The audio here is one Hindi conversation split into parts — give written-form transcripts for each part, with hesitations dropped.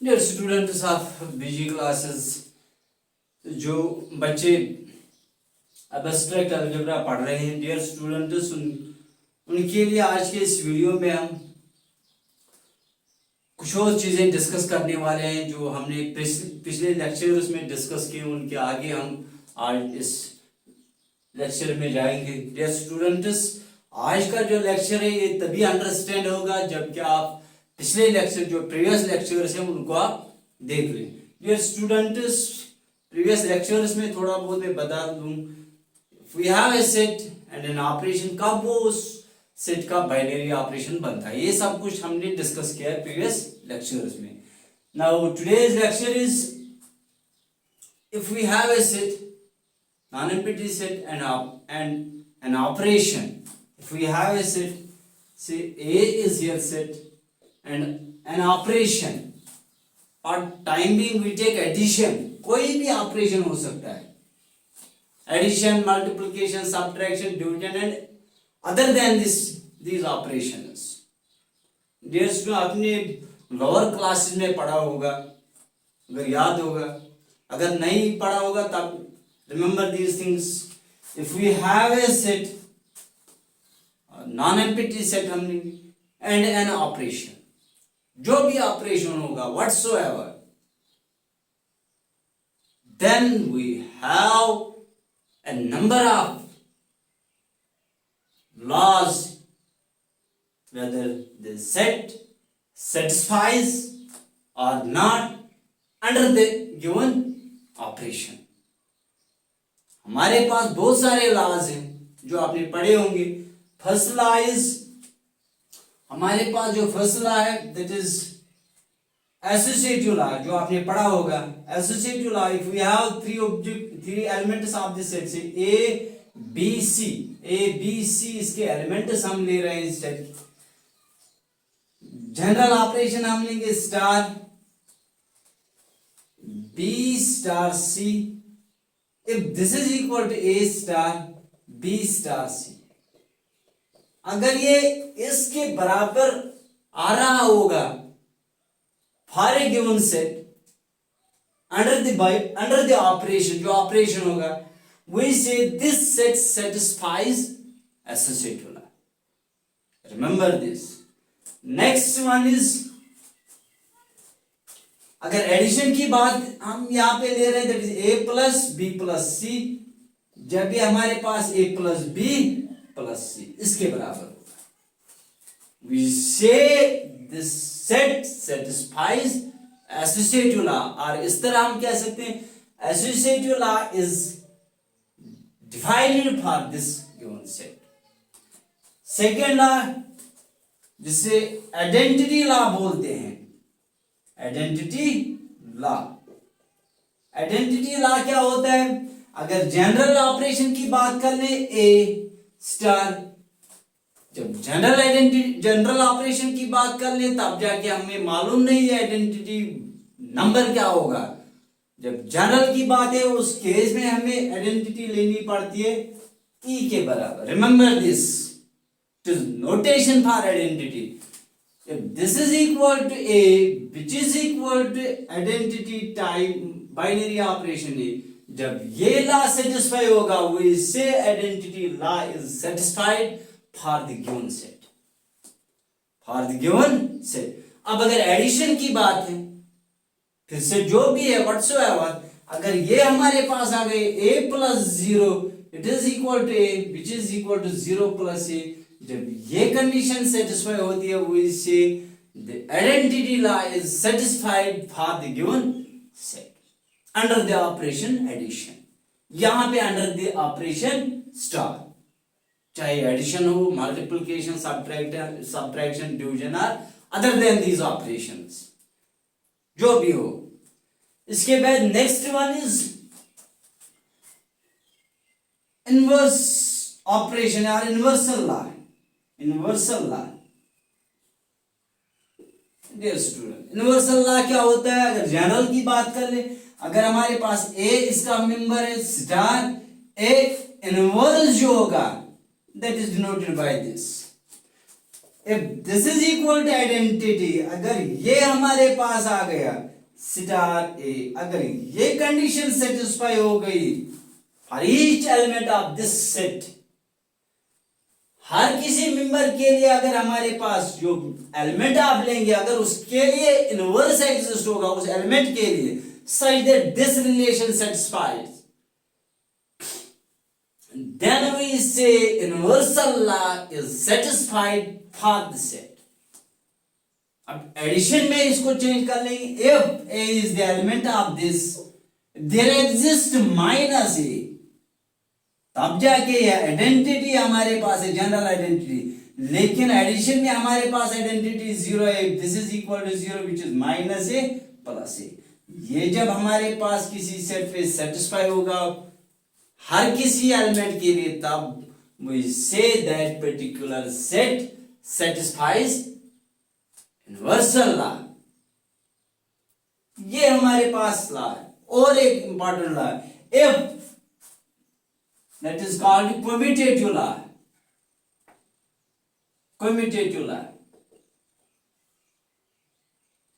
Dear students of BG classes, जो बच्चे एब्स्ट्रैक्ट अलजेब्रा पढ़ रहे हैं डियर स्टूडेंट्स, उनके लिए आज के इस वीडियो में हम कुछ और चीज़ें डिस्कस करने वाले हैं जो हमने पिछले लेक्चर्स में डिस्कस किए। उनके आगे हम आज इस लेक्चर में जाएंगे। डियर स्टूडेंट्स, आज का जो लेक्चर है ये तभी अंडरस्टैंड होगा जबकि आप पिछले लेक्चर जो प्रीवियस लेक्चर्स हैं उनको आप देख लें। डियर स्टूडेंट्स, प्रीवियस लेक्चर्स में थोड़ा बहुत मैं बता दूं, we have a set and an operation, कब वो उस सेट का बाइनरी ऑपरेशन बनता है, ये सब कुछ हमने डिस्कस किया है प्रीवियस लेक्चर्स में। Now today's lecture is if we have a set, non-empty set and an operation. If we have a set, say A is here set and an operation, or time being we take addition, कोई भी ऑपरेशन हो सकता है, addition, multiplication, subtraction, division and other than these operations. Dear student, आपने लोअर क्लासेस में पढ़ा होगा, अगर याद होगा, अगर नहीं पढ़ा होगा तब remember these things. If we have a set, non-empty set हमने, and an operation, जो भी ऑपरेशन होगा whatsoever, then we have a number of laws whether the set satisfies or not under the given operation. हमारे पास बहुत सारे लॉज हैं जो आपने पढ़े होंगे। फर्स्ट लॉ इज, हमारे पास जो फर्स्ट लॉ है दैट इज एसोसिएटिव लॉ, जो आपने पढ़ा होगा। Associative law, if we have three elements of this set, say A B C इसके एलिमेंट्स हम ले रहे हैं इस सेट। जनरल ऑपरेशन हम लेंगे star B star C, if this is equal to A star B star C, अगर ये इसके बराबर आ रहा होगा for a given set under the operation, जो ऑपरेशन होगा, we say this set satisfies associative law. Remember this. Next one is, अगर एडिशन की बात हम यहाँ पे ले रहे हैं that is A plus B plus C, जब भी हमारे पास A plus B plus C इसके बराबर होगा, we say this set satisfies associative law. और इस तरह हम कह सकते हैं associative law is defined for this given set. Second law जिसे आइडेंटिटी लॉ बोलते हैं, आइडेंटिटी लॉ। आइडेंटिटी लॉ क्या होता है, अगर जनरल ऑपरेशन की बात कर ले ए स्टार, जब जनरल ऑपरेशन की बात कर ले तब जाके हमें मालूम नहीं है आइडेंटिटी नंबर क्या होगा। जब जनरल की बात है उस केस में हमें आइडेंटिटी लेनी पड़ती है ई के बराबर। Remember this, it is notation for identity. If this is equal to A, which is equal to identity time binary operation A, जब ये law satisfy होगा, we say identity law is satisfied for the given set. For the given set. अब अगर एडिशन की बात है, फिर से जो भी है whatsoever, अगर ये हमारे पास आ गए A plus 0, it is equal to A, which is equal to 0 plus A, जब ये कंडीशन सेटिस्फाई होती है we say the identity law is satisfied for the given set under the operation addition. यहां पे under the operation star, चाहे एडिशन हो, मल्टीप्लिकेशन, सब्ट्रैक्शन, डिवीजन और other than these operations, जो भी हो। इसके बाद next one is inverse operation और inversal law. Inversal law, dear student, inversal law क्या होता है, अगर जनरल की बात कर ले, अगर हमारे पास ए इसका मेंबर है स्टार, ए इनवर्स जो होगा that is denoted by this if this is equal to identity, अगर ये हमारे पास आ गया स्टार ए, अगर ये कंडीशन सेटिस्फाई हो गई for each element of this set, हर किसी मेंबर के लिए अगर हमारे पास जो एलिमेंट आप लेंगे अगर उसके लिए इनवर्स एग्जिस्ट होगा उस एलिमेंट के लिए, such that this relation satisfies, then we say universal law is satisfied for the set. अब एडिशन में इसको चेंज कर लेंगे, if a is the element of this, there exists minus a, तब जाके ये आइडेंटिटी हमारे पास है, जनरल आइडेंटिटी, लेकिन एडिशन में हमारे पास आइडेंटिटी जीरो है, this is equal to zero which is minus A plus A. ये जब हमारे पास किसी सेट पे सेटिस्फाई होगा हर किसी एलिमेंट के लिए, तब we say that particular set satisfies universal law. ये हमारे पास लॉ है। और एक important law, if that is called commutative law, commutative law,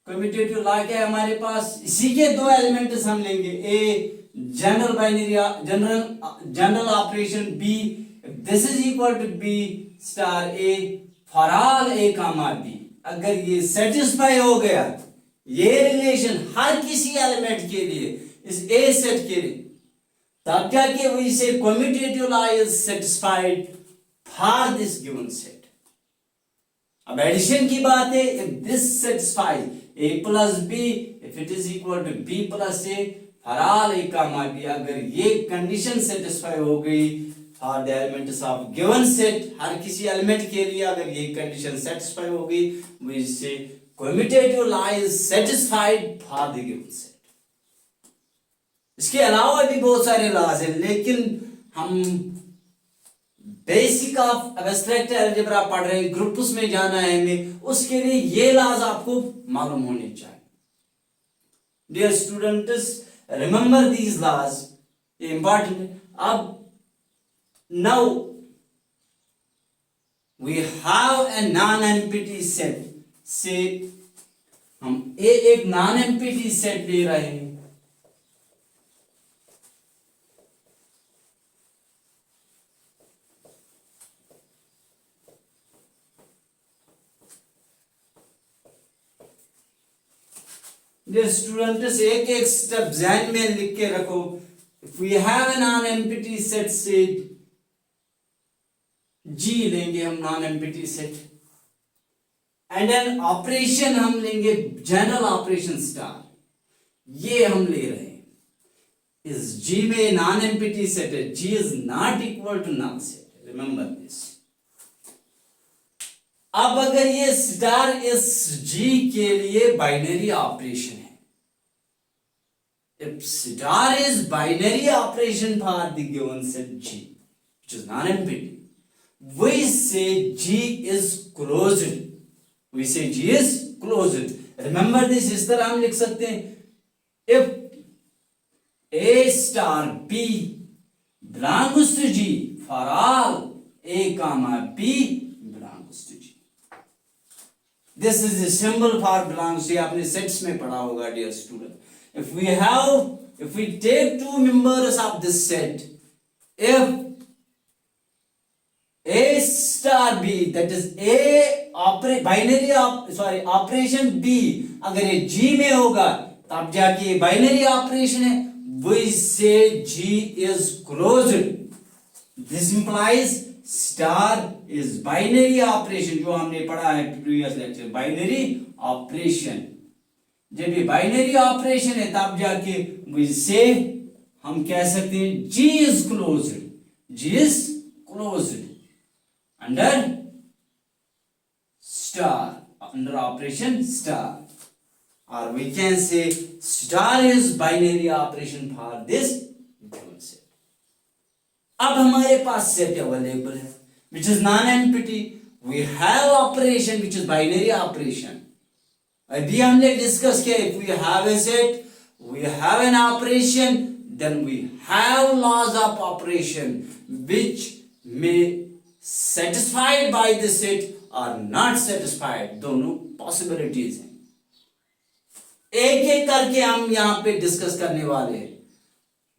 commutative law क्या है हमारे पास, इसी के दो एलिमेंट्स हम लेंगे, A general binary general operation B, this is equal to B star A for all A comma B, अगर ये सेटिस्फाई हो गया ये रिलेशन हर किसी एलिमेंट के लिए इस ए सेट के लिए, तब जाके we say commutative law is satisfied for this given set. अब एडिशन की बात है, if this satisfies a plus b, if it is equal to b plus a for all a comma b, अगर ये कंडीशन सेटिस्फाई हो गई for the elements of given set, हर किसी एलिमेंट के लिए अगर ये कंडीशन सेटिस्फाई हो गई, we say commutative law is satisfied for the given set. इसके अलावा भी बहुत सारे लॉज हैं, लेकिन हम बेसिक ऑफ एब्स्ट्रैक्ट अलजेब्रा पढ़ रहे हैं, ग्रुप्स में जाना है हमें, उसके लिए ये लॉज आपको मालूम होने चाहिए। Dear students, remember these laws, ये इंपॉर्टेंट है। अब now we have a non empty set say, हम एक नॉन एम्प्टी सेट ले रहे हैं, स्टूडेंट्स एक एक स्टेप ध्यान में लिख के रखो। If we have an non empty set say G लेंगे हम non empty set, and an operation हम लेंगे जनरल ऑपरेशन स्टार, ये हम ले रहे हैं। इस जी में नॉन एम्प्टी सेट है, G is not equal to null set, remember this. अब अगर ये स्टार इस जी के लिए बाइनरी ऑपरेशन है, if star is binary operation for the given set G, which is non-empty, we say G is closed. We say G is closed. Remember this, इस तरह हम लिख सकते हैं, if A star B belongs to G for all A comma B belongs to G. This is the symbol for belongs to, आपने सेट्स में पढ़ा होगा dear student. If we take two members of this set, if A star B, that is A operation B, अगर ये G में होगा तब जाके बाइनरी ऑपरेशन है, we say G is closed. This implies star is binary operation, जो हमने पढ़ा है प्रीवियस लेक्चर, बाइनरी ऑपरेशन। जब ये बाइनरी ऑपरेशन है तब जाके we say, हम कह सकते हैं G is closed, G is closed under star, under operation star, or we can say star is binary operation for this given set. अब हमारे पास सेट अवेलेबल है which is non-empty, we have operation which is binary operation. अभी हमने डिस्कस किया, if we have a set, we have an operation, then we have laws of operation which may satisfied by the set are not satisfied, दोनों पॉसिबिलिटीज हैं। एक एक करके हम यहां पे डिस्कस करने वाले हैं।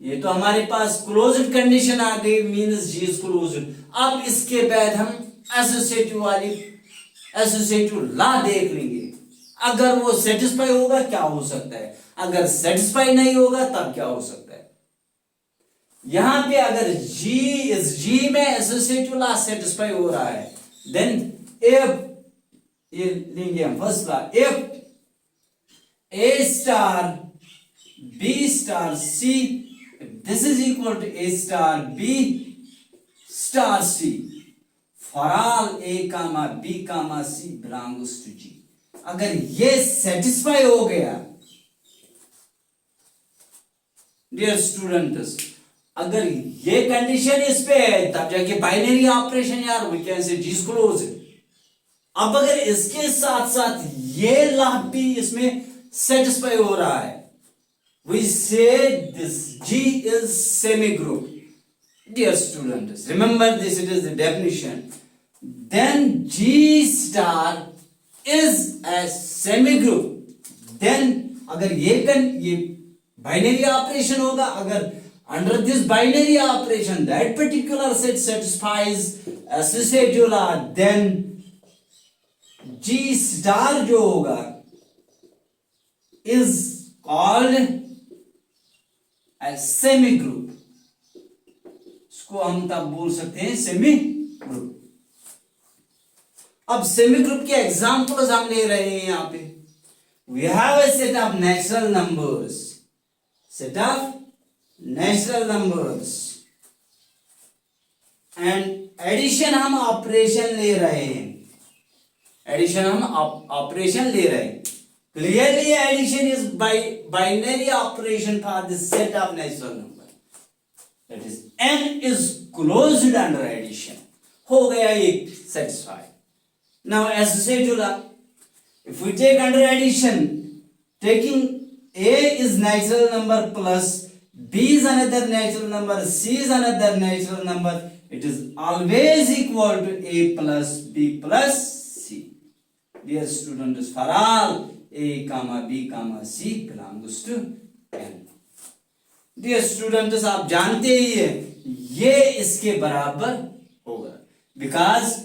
ये तो हमारे पास क्लोज्ड कंडीशन आ गई, मींस जी इज क्लोज्ड। अब इसके बाद हम एसोसिएटिव लॉ देख लेंगे। अगर वो सेटिस्फाई होगा क्या हो सकता है, अगर सेटिस्फाई नहीं होगा तब क्या हो सकता है। यहां पे अगर जी में एसोसिएटिव लॉ सेटिस्फाई हो रहा है, देन इफ, ये लेंगे हम first law, if A star B star C, if this is equal to A star B star C for all A comma B comma C belongs to G। अगर ये सेटिस्फाई हो गया डियर स्टूडेंट्स, अगर ये कंडीशन इस पे है तब जाके बाइनरी ऑपरेशन यार we can say G is closed। अब अगर इसके साथ साथ ये लॉ भी इसमें सेटिस्फाई हो रहा है, we say this G is semi group। Dear students, remember this, it is the definition। Then G star is a semi group। Then अगर ये बाइनरी ऑपरेशन होगा, अगर under this binary operation that particular set satisfies associative law, then G star जो होगा is called as semi group। इसको हम तब बोल सकते हैं सेमी ग्रुप। अब सेमी ग्रुप के एग्जांपल्स हम ले रहे हैं यहां पे। We have a set of natural numbers, set of natural numbers and addition हम ऑपरेशन ले रहे हैं, एडिशन हम ऑपरेशन ले रहे हैं। Clearly, addition is binary operation for the set of natural number. That is, n is closed under addition. हो गया ये satisfied. Now, associative law. If we take under addition, taking A is natural number plus B is another natural number, C is another natural number, it is always equal to A plus B plus C. Dear students, for all A comma B comma C belongs to N। Dear students, आप जानते ही है ये इसके बराबर होगा, because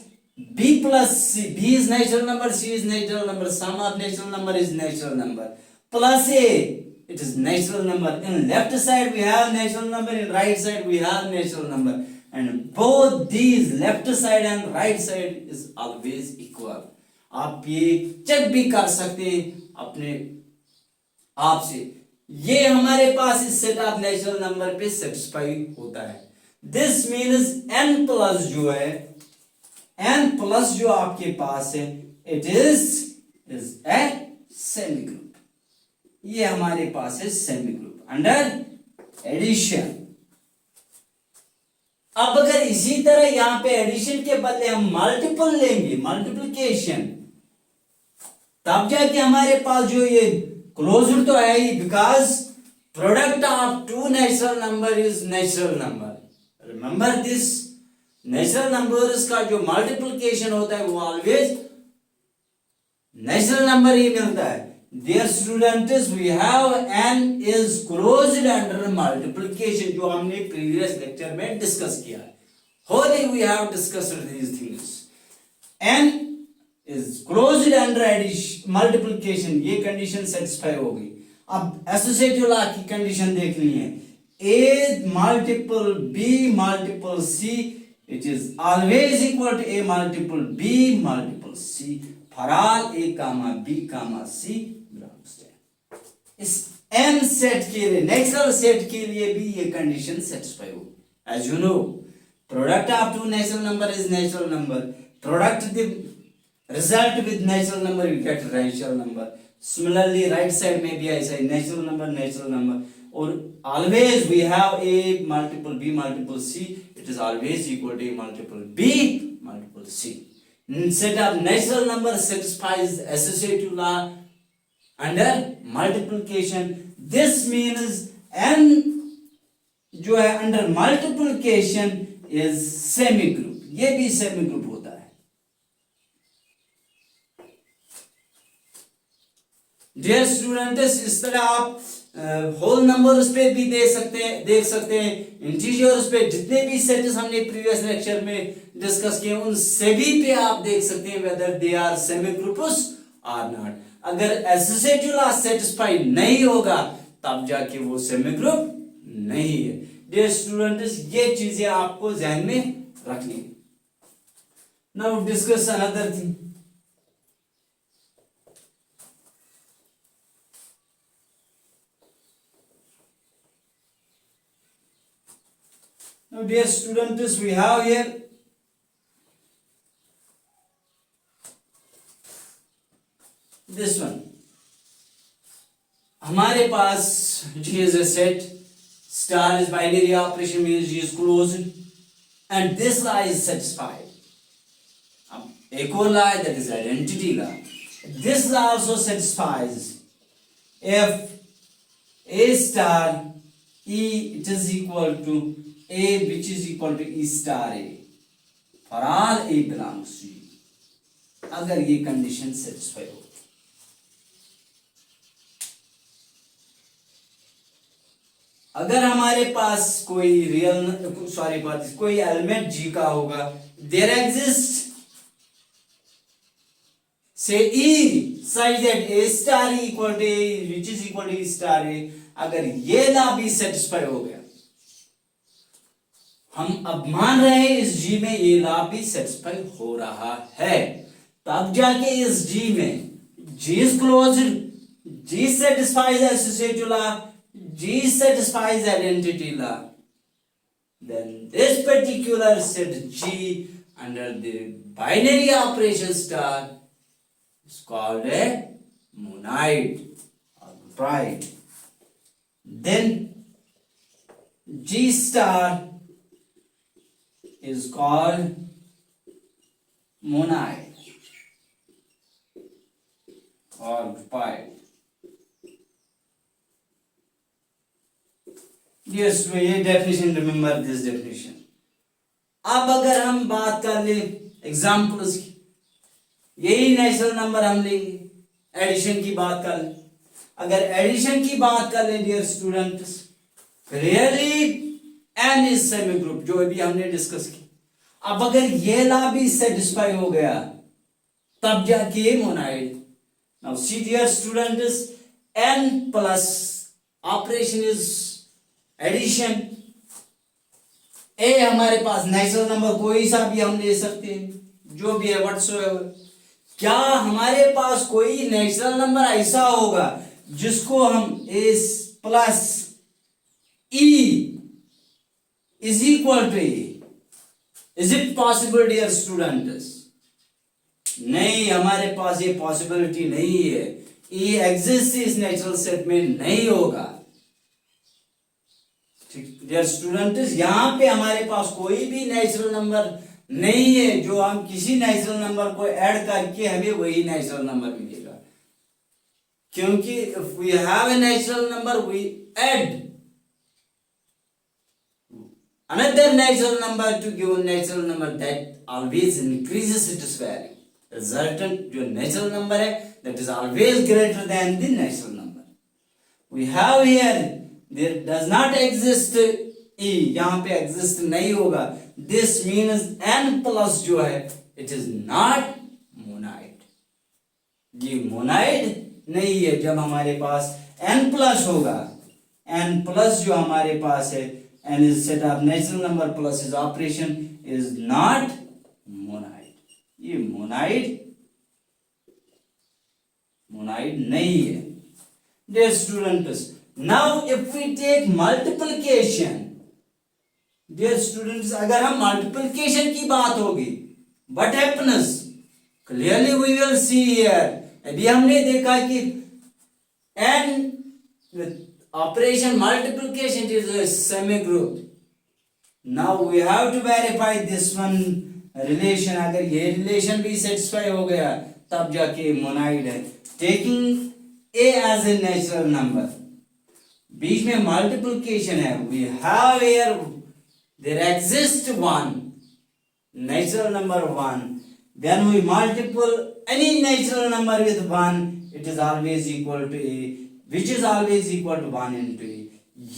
B plus C, B is natural number, C is natural number, sum of natural number is natural number, plus A, it is natural number। In left side we have natural number, in right side we have natural number, and both these left side and right side is always equal। आप ये चेक भी कर सकते हैं अपने आप से, ये हमारे पास इस सेट ऑफ नेचुरल नंबर पे सेटिस्फाई होता है। दिस मीन्स n प्लस जो है, n प्लस जो आपके पास है, it is a semi group. ये हमारे पास है सेमी ग्रुप अंडर एडिशन। अब अगर इसी तरह यहां पे एडिशन के बदले हम मल्टीपल लेंगे, मल्टीप्लिकेशन, तब जाके हमारे पास जो ये क्लोज्ड तो है ही, because product of two natural number is natural number. Remember this, natural numbers का जो मल्टीप्लिकेशन होता है वो ऑलवेज नेचुरल नंबर ही मिलता है। Dear students, we have n is closed under multiplication, जो हमने प्रीवियस लेक्चर में डिस्कस किया है। Holy we have discussed these things. n is closed under addition multiplication, ये कंडीशन सेटिस्फाई हो गई। अब एसोसिएटिव लॉ की कंडीशन देखनी है, A multiple B multiple C, it is always equal to A multiple B multiple C for all A comma B comma C belongs to N। इस n सेट के लिए, नेचुरल सेट के लिए भी ये कंडीशन सेटिस्फाई हो। As you know, product of two natural number is natural number, product the result with natural number you get natural number। Similarly, right side में भी ऐसा है, natural number, और always we have A multiple B multiple C, it is always equal to A multiple B multiple C। Set of natural number satisfies associative law under multiplication। This means n जो है under multiplication is semi group, ये भी semi group होता है। डियर स्टूडेंट्स, इस तरह आप होल नंबर उस पे भी देख सकते हैं, इंटीजर उस पे जितने भी सेट्स हमने प्रीवियस लेक्चर में डिस्कस किए उन सभी पे आप देख सकते हैं whether they are semi groups or not. अगर एसोसिएटिव लॉ सेटिस्फाई नहीं होगा तब जाके वो सेमी ग्रुप नहीं है। डियर स्टूडेंट्स, ये चीजें आपको ध्यान में रखनी है। Now discuss another thing. Now, dear students, we have here this one. हमारे पास G is a set, star is binary operation means G is closed, and this law is satisfied. अब एक और law है, that is identity law. This law also satisfies if A star E it is equal to A which is equal to E star A for all A belongs to E. अगर ये कंडीशन सेटिस्फाई हो, अगर हमारे पास कोई कोई एलिमेंट G का होगा, देयर एग्जिस्ट से E such that A star E equal to A which is equal to E star A, अगर ये लॉ भी सेटिस्फाई हो गया, हम अब मान रहे हैं इस G में ये लॉ भी सेटिस्फाई हो रहा है, तब जाके इस G में G is closed, G satisfies associative law, G satisfies identity law, then this particular set G under the binary operation star is called a monoid or pride. Then G star is called monoid or pride. Yes, ये डेफिनेशन, रिमेंबर दिस डेफिनेशन। अब अगर हम बात कर ले एग्जाम्पल्स की, यही नेचुरल नंबर हम लेंगे, एडिशन की बात कर ले। अगर एडिशन की बात कर ले dear students, clearly n is semi group, जो अभी हमने डिस्कस की। अब अगर ये लॉ भी सेटिस्फाई हो गया तब जाके ये monoid. Now see dear students, n plus operation is addition. ए हमारे पास नेचुरल नंबर कोई सा भी हम ले सकते हैं, जो भी है व्हाटसोएवर। क्या हमारे पास कोई नेचुरल नंबर ऐसा होगा जिसको हम A plus E is equal to A? Is it possible dear students? नहीं, हमारे पास ये पॉसिबिलिटी नहीं है। ई एग्जिस्ट इस नेचुरल सेट में नहीं होगा। डियर स्टूडेंट्स, यहां पे हमारे पास कोई भी नेचुरल नंबर नहीं है जो हम किसी नेचुरल नंबर को ऐड करके हमें वही नेचुरल नंबर मिलेगा, क्योंकि if we have a natural number we add another natural number to give a natural number that always increases its value. Resultant जो natural number है that is always greater than the natural number. We have here there does not exist e, यहाँ पे exist नहीं होगा। This means n plus जो है it is not monoid. ये monoid नहीं है। जब हमारे पास n plus होगा, n plus जो हमारे पास है, and is set of natural number plus its operation is not monoid. ये monoid नहीं है। Dear students, now if we take multiplication, dear students, अगर हम multiplication की बात होगी, what happens? Clearly we will see here. अभी हमने देखा कि n with operation multiplication is a semi group. Now we have to verify this one relation. अगर ये relation भी satisfy हो गया तब जाके monoid है। Taking a as a natural number, बीच में multiplication है, we have here there exists one natural number 1, then we multiple any natural number with 1, it is always equal to a, which is always equal to 1 into a.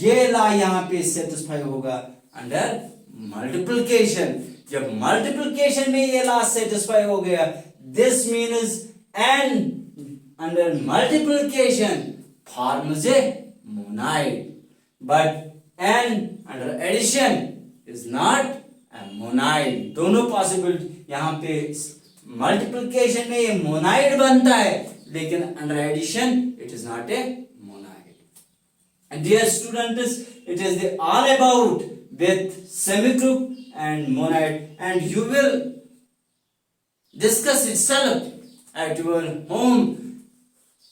ये ला यहाँ पे सेटिस्फाई होगा अंडर मल्टीप्लिकेशन। जब मल्टीप्लिकेशन में ये ला सेटिस्फाई हो गया, this means n under multiplication forms a monad, but n under addition is not a monad। दोनों पॉसिबल, यहाँ पे मल्टीप्लिकेशन में ये मोनाइड बनता है, लेकिन under addition it is not a monoid. And dear students, it is the all about with semigroup and monad, and you will discuss itself at your home।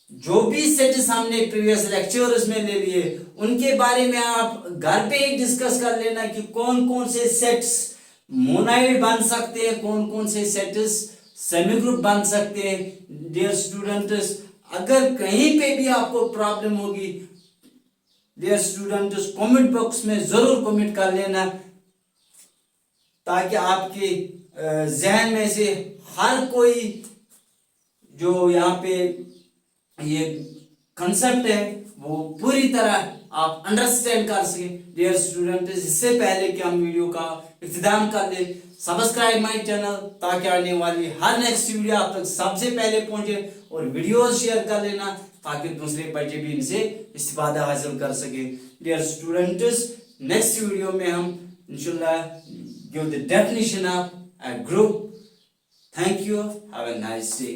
जो भी सेट्स हमने प्रीवियस लेक्चर्स में ले लिए, उनके बारे में आप घर पे ही डिस्कस कर लेना कि कौन कौन से सेट्स मोनाइड बन सकते हैं, कौन कौन से सेट्स सेमी ग्रुप बन सकते हैं। डियर स्टूडेंट्स, अगर कहीं पे भी आपको प्रॉब्लम होगी, डियर स्टूडेंट्स कमेंट बॉक्स में जरूर कमेंट कर लेना, ताकि आपके जहन में से हर कोई जो यहाँ पे ये कंसेप्ट है वो पूरी तरह आप अंडरस्टैंड कर सके। डियर स्टूडेंट, इससे पहले कि हम वीडियो का इख्तिताम कर ले, सब्सक्राइब माय चैनल, ताकि आने वाली हर नेक्स्ट वीडियो आप तक सबसे पहले पहुंचे, और वीडियोस शेयर कर लेना ताकि दूसरे बच्चे भी इनसे इस्तिफादा हासिल कर सके। डियर स्टूडेंट्स, नेक्स्ट वीडियो में हम इंशाल्लाह give the definition of a group. Thank you, have a nice day.